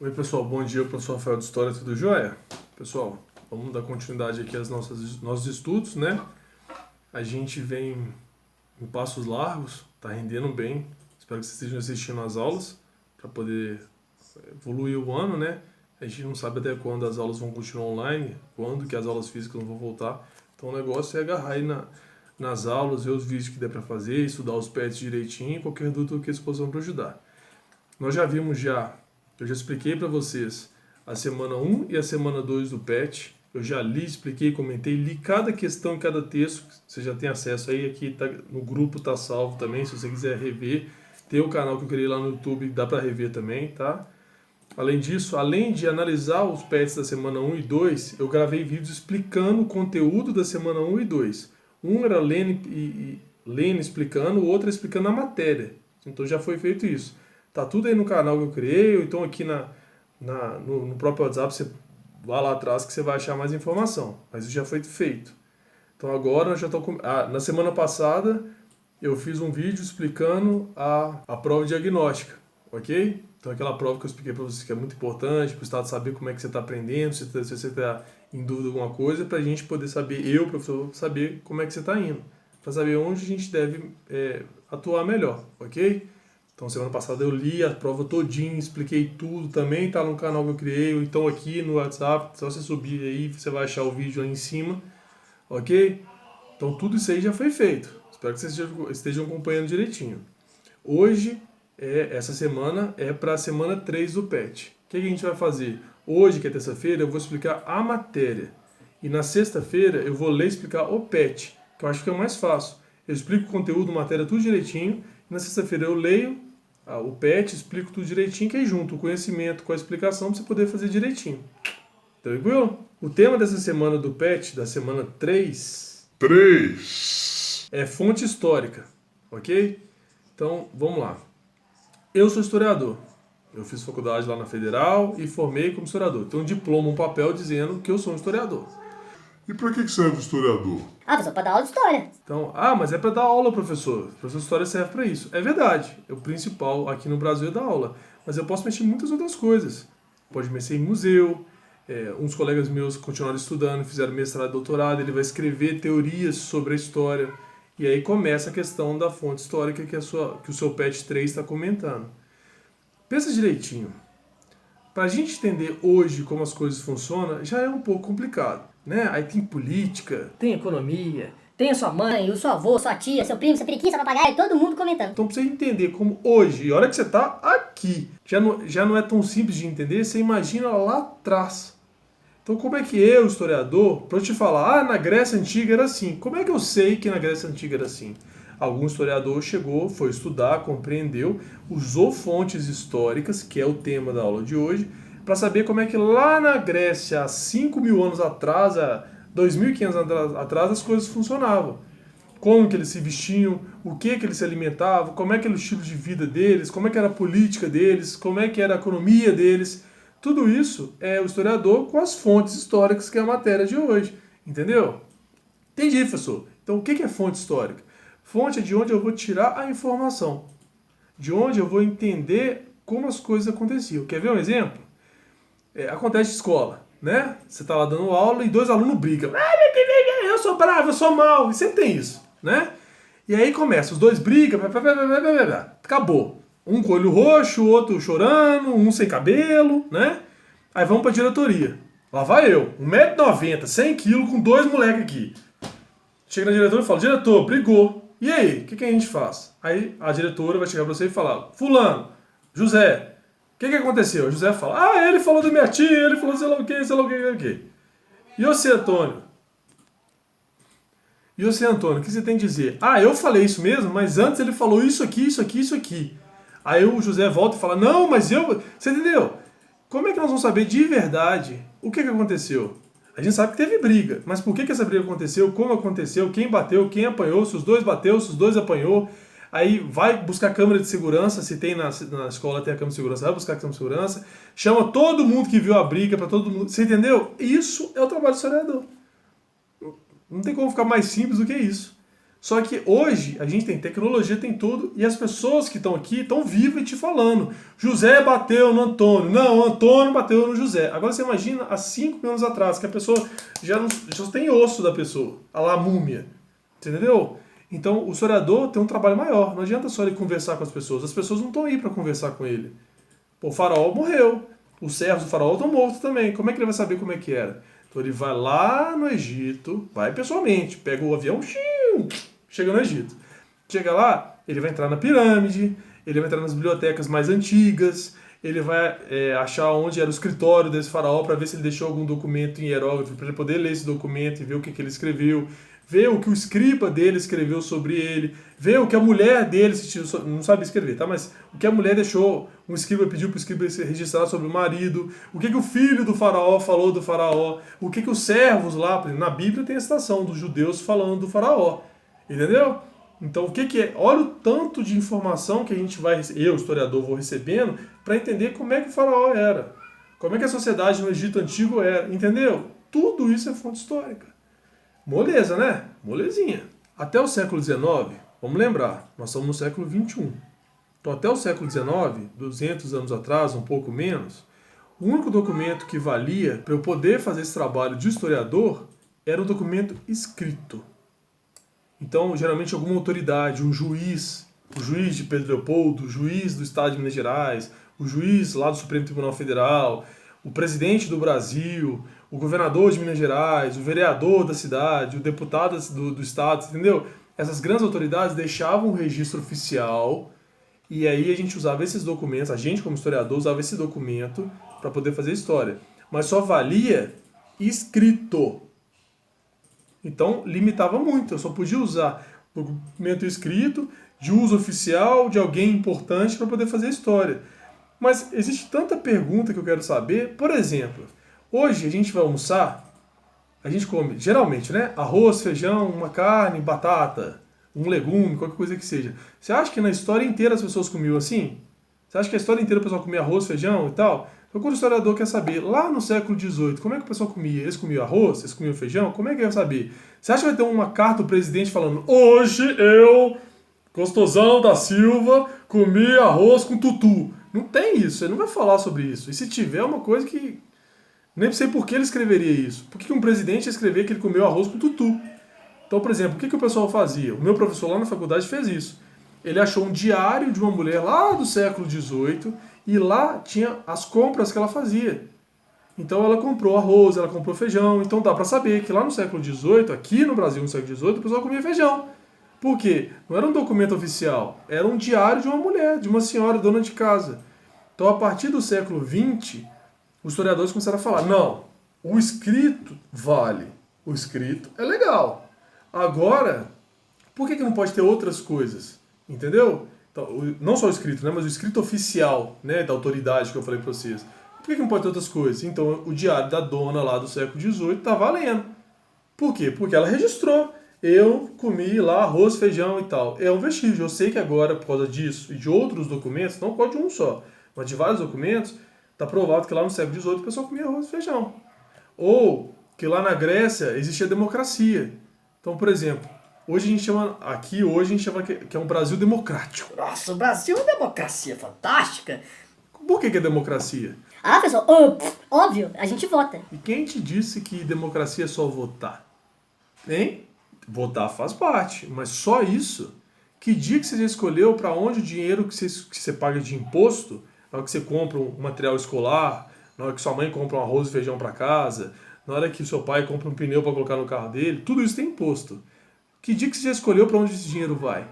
Oi pessoal, bom dia, professor Rafael de História, tudo jóia? Pessoal, vamos dar continuidade aqui aos nossos estudos, né? A gente vem em passos largos, tá rendendo bem, espero que vocês estejam assistindo às aulas para poder evoluir o ano, né? A gente não sabe até quando as aulas vão continuar online, quando que as aulas físicas não vão voltar, então o negócio é agarrar aí nas aulas, ver os vídeos que der para fazer, estudar os PETs direitinho, qualquer dúvida que eles possam para ajudar. Nós eu já expliquei para vocês a semana 1 e a semana 2 do PET. Eu já li, expliquei, comentei, li cada questão e cada texto. Você já tem acesso aí, aqui tá, no grupo tá salvo também, se você quiser rever. Tem o canal que eu criei lá no YouTube, dá para rever também, tá? Além disso, além de analisar os PETs da semana 1 e 2, eu gravei vídeos explicando o conteúdo da semana 1 e 2. Um era Lene explicando, o outro explicando a matéria. Então já foi feito isso. Tá tudo aí no canal que eu criei, ou então aqui no próprio WhatsApp, você vai lá atrás que você vai achar mais informação. Mas isso já foi feito. Então agora nós já estou na semana passada eu fiz um vídeo explicando a prova diagnóstica, ok? Então aquela prova que eu expliquei para vocês que é muito importante, para o Estado saber como é que você está aprendendo, se você está em dúvida de alguma coisa, para a gente poder saber, eu, professor, saber como é que você está indo, para saber onde a gente deve atuar melhor, ok? Então, semana passada eu li a prova todinha, expliquei tudo, também tá no canal que eu criei, ou então aqui no WhatsApp, só você subir aí, você vai achar o vídeo aí em cima, ok? Então, tudo isso aí já foi feito. Espero que vocês estejam acompanhando direitinho. Hoje, essa semana, é para a semana 3 do PET. O que a gente vai fazer? Hoje, que é terça-feira, eu vou explicar a matéria. E na sexta-feira, eu vou ler e explicar o PET, que eu acho que é o mais fácil. Eu explico o conteúdo, matéria, tudo direitinho. E na sexta-feira eu leio o PET, explico tudo direitinho, que aí junto o conhecimento com a explicação para você poder fazer direitinho. Tranquilo? O tema dessa semana do PET, da semana 3, é fonte histórica, ok? Então, vamos lá. Eu sou historiador. Eu fiz faculdade lá na Federal e formei como historiador. Tenho um diploma, um papel dizendo que eu sou um historiador. E para que serve o historiador? Ah, professor, para dar aula de história. Então, mas é para dar aula, professor. O professor de história serve para isso. É verdade. O principal aqui no Brasil é dar aula. Mas eu posso mexer em muitas outras coisas. Pode mexer em museu. Uns colegas meus continuaram estudando, fizeram mestrado e doutorado. Ele vai escrever teorias sobre a história. E aí começa a questão da fonte histórica que o seu PET 3 está comentando. Pensa direitinho. Para a gente entender hoje como as coisas funcionam, já é um pouco complicado, né? Aí tem política, Tem economia, Tem a sua mãe, o seu avô, sua tia, seu primo, seu periquito, seu papagaio, todo mundo comentando. então, para você entender como hoje, e olha que você está aqui, já não é tão simples de entender, você imagina lá atrás. Então, como é que eu, historiador, para eu te falar, na Grécia Antiga era assim, como é que eu sei que na Grécia Antiga era assim? Algum historiador chegou, foi estudar, compreendeu, usou fontes históricas, que é o tema da aula de hoje, para saber como é que lá na Grécia, há 5.000 anos atrás, há 2.500 anos atrás, as coisas funcionavam. Como que eles se vestiam, o que eles se alimentavam, como é que era o estilo de vida deles, como é que era a política deles, como é que era a economia deles. Tudo isso é o historiador com as fontes históricas, que é a matéria de hoje. Entendeu? Entendi, professor. Então, o que é fonte histórica? Fonte é de onde eu vou tirar a informação. De onde eu vou entender como as coisas aconteciam. Quer ver um exemplo? Acontece de escola, né? Você está lá dando aula e dois alunos brigam. Eu sou bravo, eu sou mal. E sempre tem isso, né? E aí começa, os dois brigam, acabou. Um com o olho roxo, o outro chorando, um sem cabelo, né? Aí vamos pra diretoria. Lá vai eu, 1,90 m, 100 kg, com dois moleques aqui. Chega na diretora e fala, diretor, brigou. E aí, o que a gente faz? Aí a diretora vai chegar pra você e falar, fulano, José, o que aconteceu? O José fala, ele falou da minha tia, ele falou sei lá o que, sei lá o que, sei lá o que. E você, Antônio? E você, Antônio, o que você tem a dizer? Eu falei isso mesmo, mas antes ele falou isso aqui, isso aqui, isso aqui. Aí o José volta e fala, não, mas eu... Você entendeu? Como é que nós vamos saber de verdade o que aconteceu? A gente sabe que teve briga, mas por que essa briga aconteceu, como aconteceu, quem bateu, quem apanhou, se os dois bateu, se os dois apanhou. Aí vai buscar câmera de segurança, se tem na escola tem a câmera de segurança, vai buscar a câmera de segurança, chama todo mundo que viu a briga para todo mundo. Você entendeu? Isso é o trabalho do historiador. Não tem como ficar mais simples do que isso. Só que hoje a gente tem tecnologia, tem tudo, e as pessoas que estão aqui estão vivas e te falando. José bateu no Antônio. Não, o Antônio bateu no José. Agora você imagina há 5 mil anos atrás, que a pessoa já tem osso da pessoa, a lá múmia. Entendeu? Então o historiador tem um trabalho maior. Não adianta só ele conversar com as pessoas não estão aí para conversar com ele. Pô, o faraó morreu. Os servos do faraó estão mortos também. Como é que ele vai saber como é que era? Então ele vai lá no Egito, vai pessoalmente, pega o avião, chega no Egito. Chega lá, ele vai entrar na pirâmide, ele vai entrar nas bibliotecas mais antigas, ele vai achar onde era o escritório desse faraó para ver se ele deixou algum documento em hieróglifo, para ele poder ler esse documento e ver o que ele escreveu, ver o que o escriba dele escreveu sobre ele, ver o que a mulher dele, não sabe escrever, tá? Mas o que a mulher deixou, um escriba pediu para o escriba registrar sobre o marido, o que o filho do faraó falou do faraó, o que os servos lá, na Bíblia tem a citação dos judeus falando do faraó, entendeu? Então o que é? Olha o tanto de informação que a gente vai, eu, historiador, vou recebendo para entender como é que o faraó era, como é que a sociedade no Egito Antigo era, entendeu? Tudo isso é fonte histórica. Moleza, né? Molezinha. Até o século XIX, vamos lembrar, nós estamos no século XXI. Então, até o século XIX, 200 anos atrás, um pouco menos, o único documento que valia para eu poder fazer esse trabalho de historiador era o documento escrito. Então, geralmente, alguma autoridade, um juiz, o juiz de Pedro Leopoldo, o juiz do Estado de Minas Gerais, o juiz lá do Supremo Tribunal Federal, o presidente do Brasil, o governador de Minas Gerais, o vereador da cidade, o deputado do estado, entendeu? Essas grandes autoridades deixavam um registro oficial e aí a gente usava esses documentos, a gente como historiador usava esse documento para poder fazer história. Mas só valia escrito. Então limitava muito, eu só podia usar documento escrito, de uso oficial, de alguém importante para poder fazer história. Mas existe tanta pergunta que eu quero saber. Por exemplo, hoje a gente vai almoçar, a gente come, geralmente, né? Arroz, feijão, uma carne, batata, um legume, qualquer coisa que seja. Você acha que na história inteira as pessoas comiam assim? Você acha que a história inteira o pessoal comia arroz, feijão e tal? Então quando o historiador quer saber, lá no século XVIII, como é que o pessoal comia? Eles comiam arroz? Eles comiam feijão? Como é que vai saber? Você acha que vai ter uma carta do presidente falando: hoje eu, Gostosão da Silva, comi arroz com tutu? Não tem isso, ele não vai falar sobre isso. E se tiver, é uma coisa que nem sei por que ele escreveria isso. Por que um presidente ia escrever que ele comeu arroz com tutu? Então, por exemplo, o que o pessoal fazia? O meu professor lá na faculdade fez isso. Ele achou um diário de uma mulher lá do século XVIII e lá tinha as compras que ela fazia. Então ela comprou arroz, ela comprou feijão. Então dá para saber que lá no século XVIII, aqui no Brasil no século XVIII, o pessoal comia feijão. Por quê? Não era um documento oficial, era um diário de uma mulher, de uma senhora dona de casa. Então, a partir do século XX, os historiadores começaram a falar: não, o escrito vale, o escrito é legal. Agora, por que não pode ter outras coisas? Entendeu? Então, não só o escrito, né, mas o escrito oficial, né, da autoridade que eu falei para vocês. Por que não pode ter outras coisas? Então, o diário da dona lá do século XVIII está valendo. Por quê? Porque ela registrou. Eu comi lá arroz, feijão e tal. É um vestígio. Eu sei que agora, por causa disso e de outros documentos, não pode um só, mas de vários documentos, está provado que lá no século XVIII o pessoal comia arroz e feijão. Ou que lá na Grécia existia democracia. Então, por exemplo, hoje a gente chama que é um Brasil democrático. Nossa, o Brasil é uma democracia fantástica. Por que é democracia? Ah, pessoal, óbvio, a gente vota. E quem te disse que democracia é só votar? Hein? Votar faz parte, mas só isso? Que dia que você já escolheu para onde o dinheiro que você paga de imposto, na hora que você compra um material escolar, na hora que sua mãe compra um arroz e feijão para casa, na hora que seu pai compra um pneu para colocar no carro dele, tudo isso tem imposto. Que dia que você já escolheu para onde esse dinheiro vai?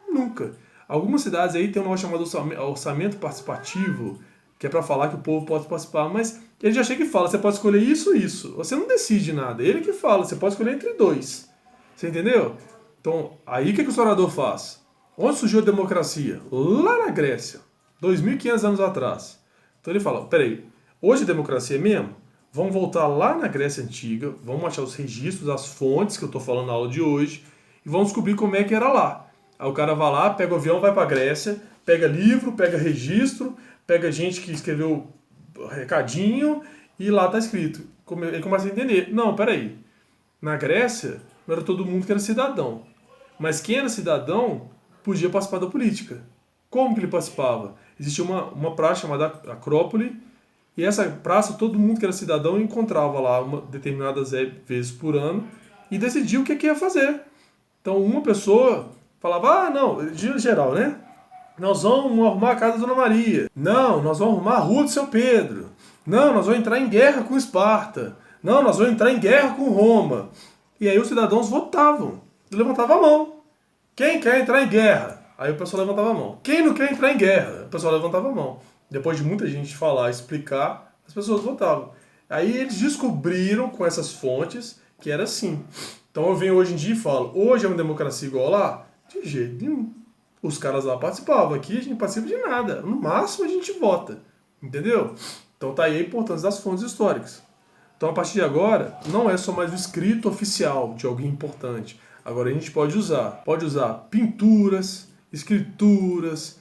Nunca. Algumas cidades aí tem um negócio chamado orçamento participativo, que é para falar que o povo pode participar, mas ele já chega e fala: você pode escolher isso ou isso. Você não decide nada, ele que fala, você pode escolher entre dois. Você entendeu? Então, aí o que o historiador faz? Onde surgiu a democracia? Lá na Grécia, 2.500 anos atrás. Então ele fala: peraí, hoje é democracia mesmo? Vamos voltar lá na Grécia Antiga, vamos achar os registros, as fontes que eu estou falando na aula de hoje, e vamos descobrir como é que era lá. Aí o cara vai lá, pega o avião, vai para a Grécia, pega livro, pega registro, pega gente que escreveu recadinho, e lá está escrito. Ele começa a entender: não, peraí, na Grécia não era todo mundo que era cidadão. Mas quem era cidadão podia participar da política. Como que ele participava? Existia uma praça chamada Acrópole, e essa praça, todo mundo que era cidadão encontrava lá determinadas vezes por ano e decidia o que ia fazer. Então uma pessoa falava, não, de geral, né? Nós vamos arrumar a casa da Dona Maria. Não, nós vamos arrumar a rua do Seu Pedro. Não, nós vamos entrar em guerra com Esparta. Não, nós vamos entrar em guerra com Roma. E aí os cidadãos votavam. Levantavam a mão. Quem quer entrar em guerra? Aí o pessoal levantava a mão. Quem não quer entrar em guerra? O pessoal levantava a mão. Depois de muita gente falar, explicar, as pessoas votavam. Aí eles descobriram com essas fontes que era assim. Então eu venho hoje em dia e falo, hoje é uma democracia igual lá? De jeito nenhum. Os caras lá participavam. Aqui a gente não participa de nada. No máximo a gente vota. Entendeu? Então tá aí a importância das fontes históricas. Então a partir de agora, não é só mais o escrito oficial de alguém importante. Agora a gente pode usar pinturas, escrituras,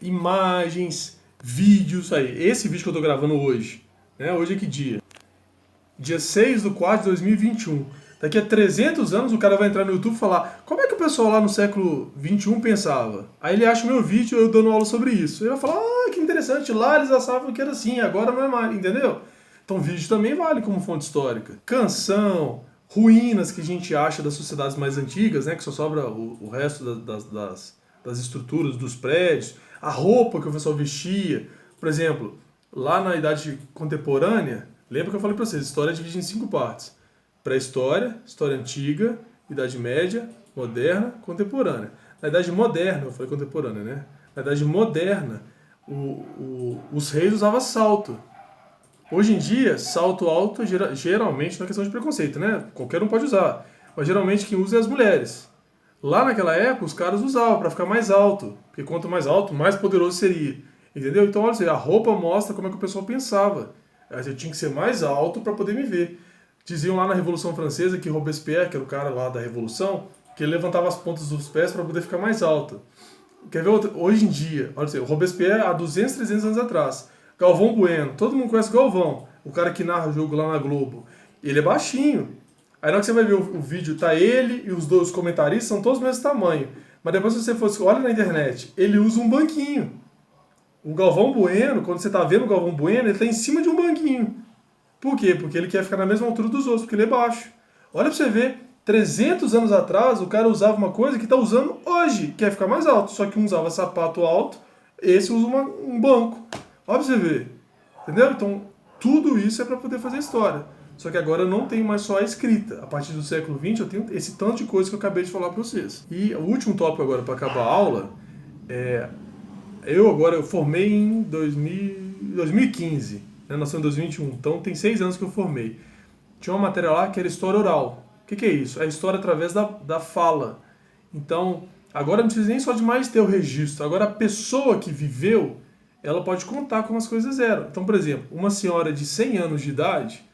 imagens, vídeos. Aí, esse vídeo que eu tô gravando hoje, né? Hoje é que dia? Dia 6/4/2021. Daqui a 300 anos o cara vai entrar no YouTube e falar como é que o pessoal lá no século XXI pensava. Aí ele acha o meu vídeo eu dando aula sobre isso. Ele vai falar, que interessante, lá eles achavam que era assim, agora não é mais, entendeu? Então vídeo também vale como fonte histórica. Canção, ruínas que a gente acha das sociedades mais antigas, né, que só sobra o resto das estruturas, dos prédios, a roupa que o pessoal vestia. Por exemplo, lá na Idade Contemporânea, lembra que eu falei para vocês, a história é dividida em 5 partes. Pré-história, história antiga, Idade Média, moderna, contemporânea. Na Idade Moderna, eu falei contemporânea, né? Na Idade Moderna, os reis usavam salto. Hoje em dia, salto alto geralmente não é questão de preconceito, né? Qualquer um pode usar. Mas geralmente quem usa é as mulheres. Lá naquela época, os caras usavam para ficar mais alto. Porque quanto mais alto, mais poderoso seria. Entendeu? Então, olha, a roupa mostra como é que o pessoal pensava. Eu tinha que ser mais alto para poder me ver. Diziam lá na Revolução Francesa que Robespierre, que era o cara lá da Revolução, que ele levantava as pontas dos pés para poder ficar mais alto. Quer ver outra? Hoje em dia, olha o Robespierre há 200, 300 anos atrás. Galvão Bueno, todo mundo conhece o Galvão, o cara que narra o jogo lá na Globo. Ele é baixinho. Aí na hora que você vai ver o vídeo, tá ele e os dois comentaristas, são todos do mesmo tamanho. Mas depois se você olha na internet, ele usa um banquinho. O Galvão Bueno, quando você tá vendo o Galvão Bueno, ele tá em cima de um banquinho. Por quê? Porque ele quer ficar na mesma altura dos outros, porque ele é baixo. Olha pra você ver, 300 anos atrás o cara usava uma coisa que tá usando hoje, quer ficar mais alto. Só que um usava sapato alto, esse usa um banco. Olha pra você ver. Entendeu? Então, tudo isso é para poder fazer história. Só que agora eu não tenho mais só a escrita. A partir do século XX eu tenho esse tanto de coisa que eu acabei de falar para vocês. E o último tópico agora para acabar a aula é... Eu formei em 2015, né? Nós estamos em 2021, então tem 6 anos que eu formei. Tinha uma matéria lá que era história oral. O que é isso? É a história através da fala. Então, agora não precisa nem só de mais ter o registro. Agora a pessoa que viveu, ela pode contar como as coisas eram. Então, por exemplo, uma senhora de 100 anos de idade,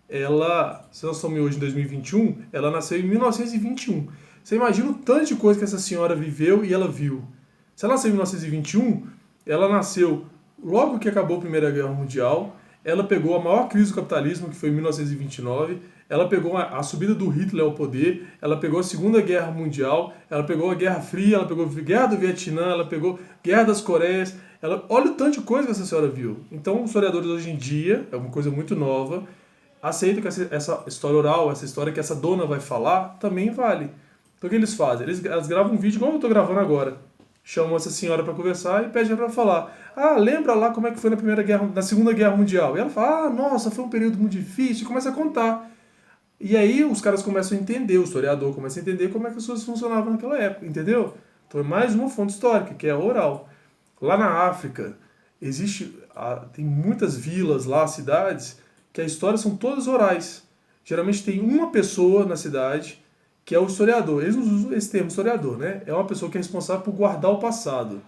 ela, se nós estamos hoje em 2021, ela nasceu em 1921. Você imagina o tanto de coisa que essa senhora viveu e ela viu. Se ela nasceu em 1921, ela nasceu logo que acabou a Primeira Guerra Mundial, ela pegou a maior crise do capitalismo, que foi em 1929, ela pegou a subida do Hitler ao poder, ela pegou a Segunda Guerra Mundial, ela pegou a Guerra Fria, ela pegou a Guerra do Vietnã, ela pegou a Guerra das Coreias, olha o tanto de coisa que essa senhora viu. Então, os historiadores hoje em dia, é uma coisa muito nova, aceitam que essa história oral, essa história que essa dona vai falar, também vale. Então, o que eles fazem? Elas gravam um vídeo, igual eu estou gravando agora. Chamam essa senhora para conversar e pedem para falar. Lembra lá como é que foi na Segunda Guerra Mundial? E ela fala, nossa, foi um período muito difícil, e começa a contar. E aí os caras começam a entender, o historiador começa a entender como é que as coisas funcionavam naquela época, entendeu? Então é mais uma fonte histórica, que é a oral. Lá na África, tem muitas vilas lá, cidades, que as histórias são todas orais. Geralmente tem uma pessoa na cidade que é o historiador. Eles não usam esse termo historiador, né? É uma pessoa que é responsável por guardar o passado.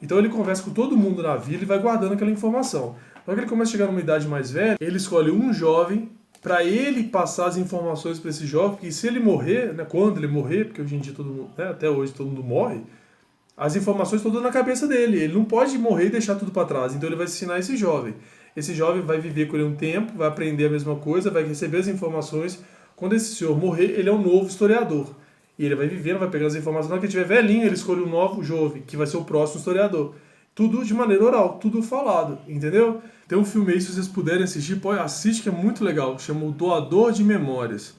Então ele conversa com todo mundo na vila e vai guardando aquela informação. Quando ele começa a chegar numa idade mais velha, ele escolhe um jovem para ele passar as informações para esse jovem, porque se ele morrer, né, quando ele morrer, porque hoje em dia todo mundo, né, até hoje todo mundo morre, as informações estão todas na cabeça dele. Ele não pode morrer e deixar tudo para trás. Então ele vai ensinar esse jovem. Esse jovem vai viver com ele um tempo, vai aprender a mesma coisa, vai receber as informações. Quando esse senhor morrer, ele é um novo historiador. E ele vai vivendo, vai pegando as informações. Na hora que ele estiver velhinho, ele escolhe um novo jovem, que vai ser o próximo historiador. Tudo de maneira oral, tudo falado, entendeu? Tem um filme aí, se vocês puderem assistir, pô, assiste que é muito legal. Chama O Doador de Memórias.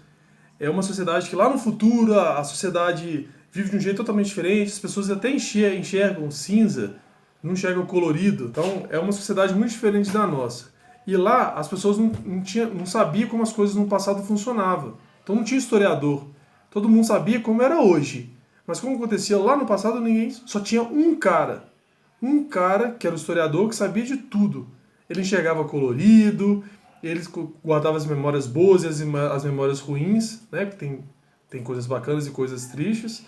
É uma sociedade que lá no futuro a sociedade vive de um jeito totalmente diferente, as pessoas até enxergam cinza, não enxergam colorido. Então é uma sociedade muito diferente da nossa. E lá as pessoas não sabiam como as coisas no passado funcionavam. Então não tinha historiador. Todo mundo sabia como era hoje. Mas como acontecia lá no passado, ninguém só tinha um cara. Um cara que era o historiador que sabia de tudo. Ele enxergava colorido, ele guardava as memórias boas e as memórias ruins, né? Que tem coisas bacanas e coisas tristes.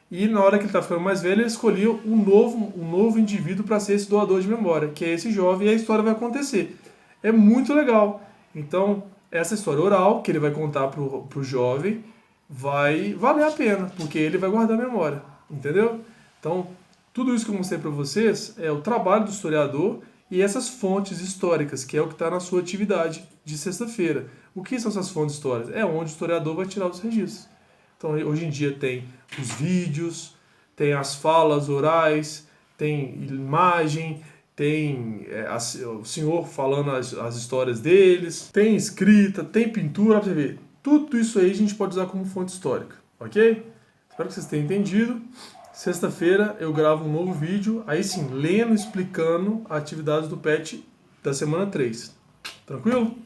E na hora que ele estava ficando mais velho, ele escolhia um novo indivíduo para ser esse doador de memória, que é esse jovem, e a história vai acontecer. É muito legal. Então, essa história oral que ele vai contar pro jovem vai valer a pena, porque ele vai guardar a memória, entendeu? Então, tudo isso que eu mostrei para vocês é o trabalho do historiador e essas fontes históricas, que é o que está na sua atividade de sexta-feira. O que são essas fontes históricas? É onde o historiador vai tirar os registros. Então, hoje em dia tem os vídeos, tem as falas orais, tem imagem, tem o senhor falando as histórias deles, tem escrita, tem pintura, pra você ver. Tudo isso aí a gente pode usar como fonte histórica, ok? Espero que vocês tenham entendido. Sexta-feira eu gravo um novo vídeo, aí sim, lendo, explicando a atividade do PET da semana 3. Tranquilo?